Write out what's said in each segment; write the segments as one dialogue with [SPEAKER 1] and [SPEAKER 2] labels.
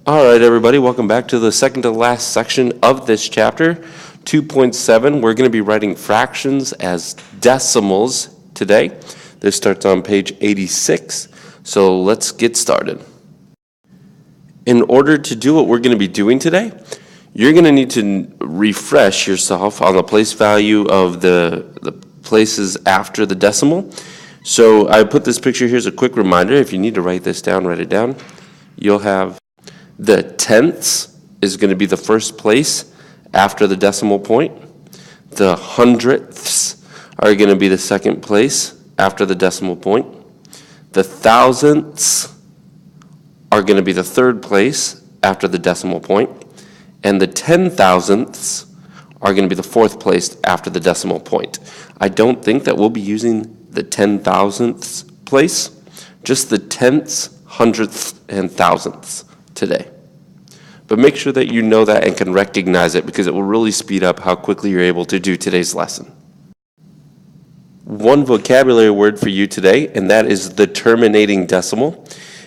[SPEAKER 1] All right, everybody, welcome back to the second to last section of this chapter, 2.7. We're going to be writing fractions as decimals today. This starts on page 86, so let's get started. In order to do what we're going to be doing today, you're going to need to refresh yourself on the place value of the places after the decimal. So I put this picture here as a quick reminder. If you need to write this down, write it down. You'll have the tenths is going to be the first place after the decimal point. The hundredths are going to be the second place after the decimal point. The thousandths are going to be the third place after the decimal point. And the 10,000ths are going to be the fourth place after the decimal point. I don't think that we'll be using the 10,000ths place, just the tenths, hundredths, and thousandths today. But make sure that you know that and can recognize it, because it will really speed up how quickly you're able to do today's lesson. One vocabulary word for you today, and that is the terminating decimal.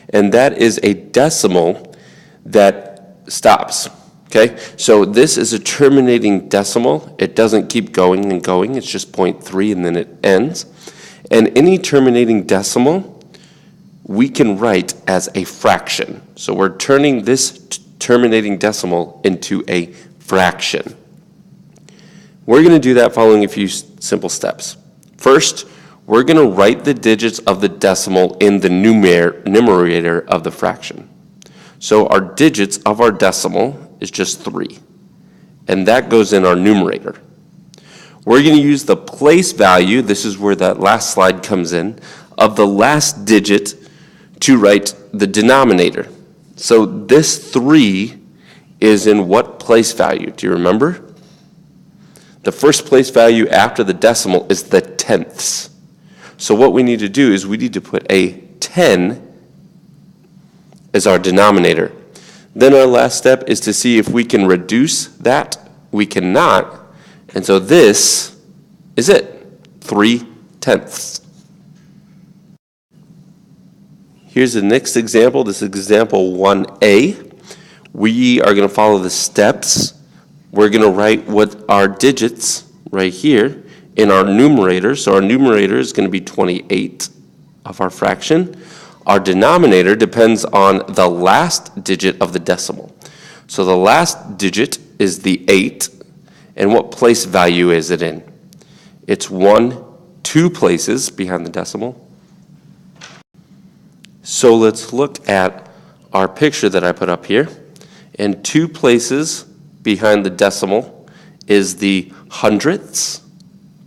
[SPEAKER 1] And that is a decimal that stops. Okay, so this is a terminating decimal. It doesn't keep going and going. It's just 0.3 and then it ends. And any terminating decimal we can write as a fraction. So we're turning this terminating decimal into a fraction. We're going to do that following a few simple steps. First, we're going to write the digits of the decimal in the numerator of the fraction. So our digits of our decimal is just 3, and that goes in our numerator. We're going to use the place value, this is where that last slide comes in, of the last digit to write the denominator. So this 3 is in what place value? Do you remember? The first place value after the decimal is the tenths. So what we need to do is we need to put a 10 as our denominator. Then our last step is to see if we can reduce that. We cannot. And so this is it, 3/10. Here's the next example. This is example 1a. We are going to follow the steps. We're going to write what our digits right here in our numerator. So our numerator is going to be 28 of our fraction. Our denominator depends on the last digit of the decimal. So the last digit is the 8. And what place value is it in? It's 2 places behind the decimal. So let's look at our picture that I put up here. And 2 places behind the decimal is the hundredths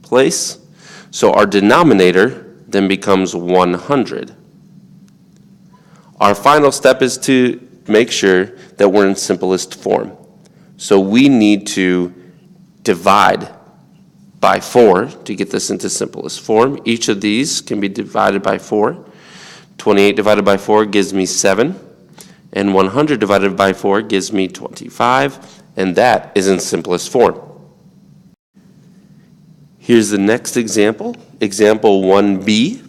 [SPEAKER 1] place. So our denominator then becomes 100. Our final step is to make sure that we're in simplest form. So we need to divide by 4 to get this into simplest form. Each of these can be divided by 4. 28 divided by 4 gives me 7. And 100 divided by 4 gives me 25. And that is in simplest form. Here's the next example, example 1b.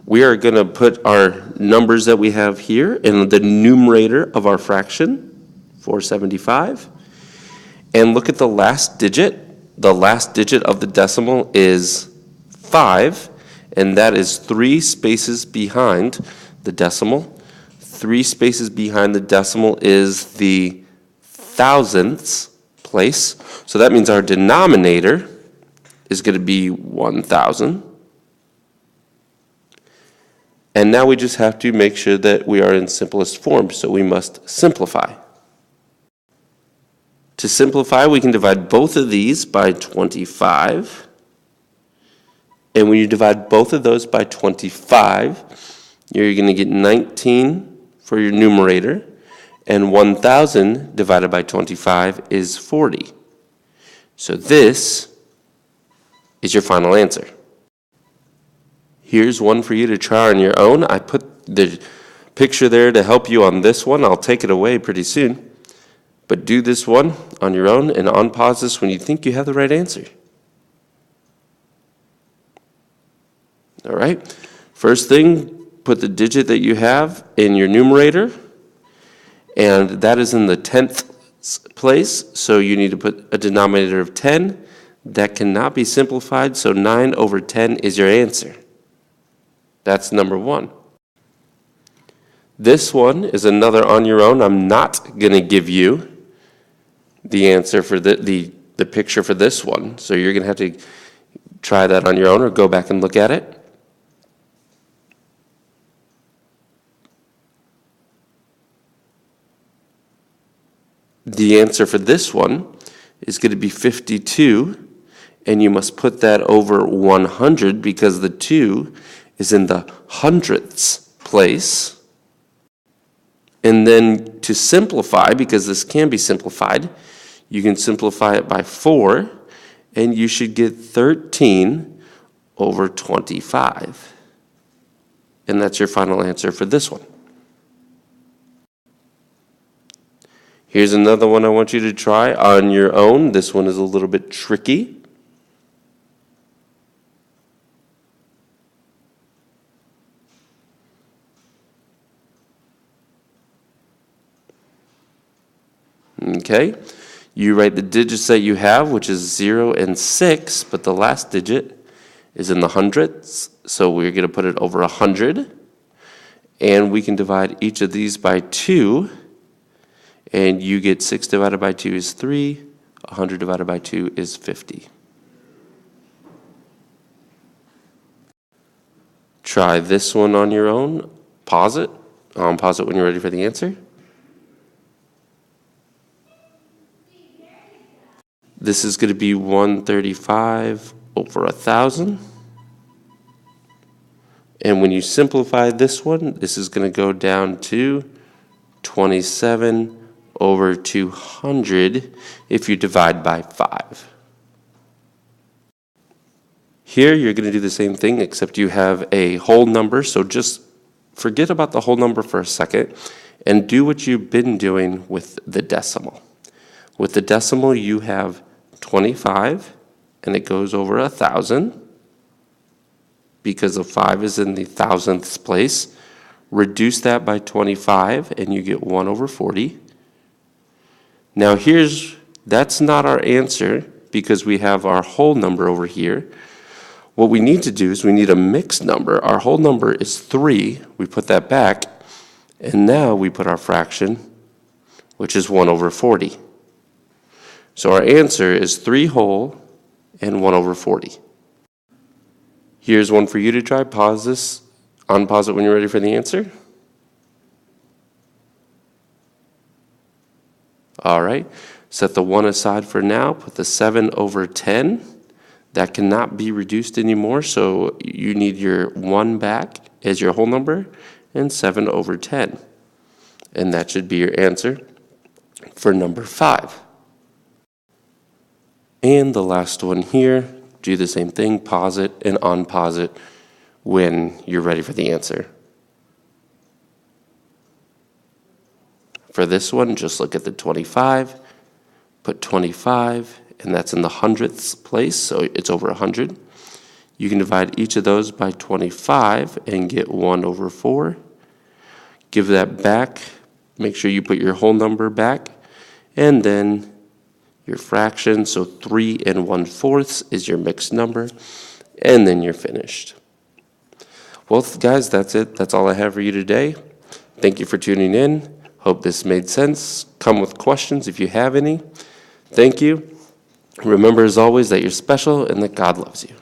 [SPEAKER 1] We are going to put our numbers that we have here in the numerator of our fraction, 475. And look at the last digit. The last digit of the decimal is 5, and that is 3 spaces behind the decimal. 3 spaces behind the decimal is the thousandths place. So that means our denominator is going to be 1,000. And now we just have to make sure that we are in simplest form, so we must simplify. To simplify, we can divide both of these by 25. And when you divide both of those by 25, you're going to get 19 for your numerator. And 1,000 divided by 25 is 40. So this is your final answer. Here's one for you to try on your own. I put the picture there to help you on this one. I'll take it away pretty soon. But do this one on your own and unpause this when you think you have the right answer. All right. First thing, put the digit that you have in your numerator. and that is in the 10th place, so you need to put a denominator of 10. That cannot be simplified, so 9 over 10 is your answer. That's number 1. This one is another on your own. I'm not going to give you the answer for the picture for this one, so you're going to have to try that on your own or go back and look at it. The answer for this one is going to be 52, and you must put that over 100 because the 2 is in the hundredths place. And then to simplify, because this can be simplified, you can simplify it by 4, and you should get 13 over 25. And that's your final answer for this one. Here's another one I want you to try on your own. This one is a little bit tricky. Okay, you write the digits that you have, which is 0 and 6, but the last digit is in the hundredths, so we're going to put it over 100. And we can divide each of these by 2, and you get 6 divided by 2 is 3, 100 divided by 2 is 50. Try this one on your own. Pause it. Pause it when you're ready for the answer. This is going to be 135 over 1,000. And when you simplify this one, this is going to go down to 27 over 200 if you divide by 5. Here you're going to do the same thing, except you have a whole number, so just forget about the whole number for a second and do what you've been doing with the decimal. With the decimal, you have 25, and it goes over 1,000 because the 5 is in the thousandths place. Reduce that by 25, and you get 1 over 40. Now that's not our answer because we have our whole number over here. What we need to do is we need a mixed number. Our whole number is 3. We put that back, and now we put our fraction, which is 1 over 40. So our answer is 3 whole and 1 over 40. Here's one for you to try. Pause this, unpause it when you're ready for the answer. All right, set the 1 aside for now. Put the 7 over 10. That cannot be reduced anymore, so you need your 1 back as your whole number and 7 over 10. And that should be your answer for number 5. And the last one here, do the same thing, pause it and unpause it when you're ready for the answer. For this one, just look at the 25, put 25, and that's in the hundredths place, so it's over 100. You can divide each of those by 25 and get 1 over 4. Give that back, make sure you put your whole number back, and then your fraction, so 3 1/4 is your mixed number, and then you're finished. Well, guys, that's it. That's all I have for you today. Thank you for tuning in. Hope this made sense. Come with questions if you have any. Thank you. Remember, as always, that you're special and that God loves you.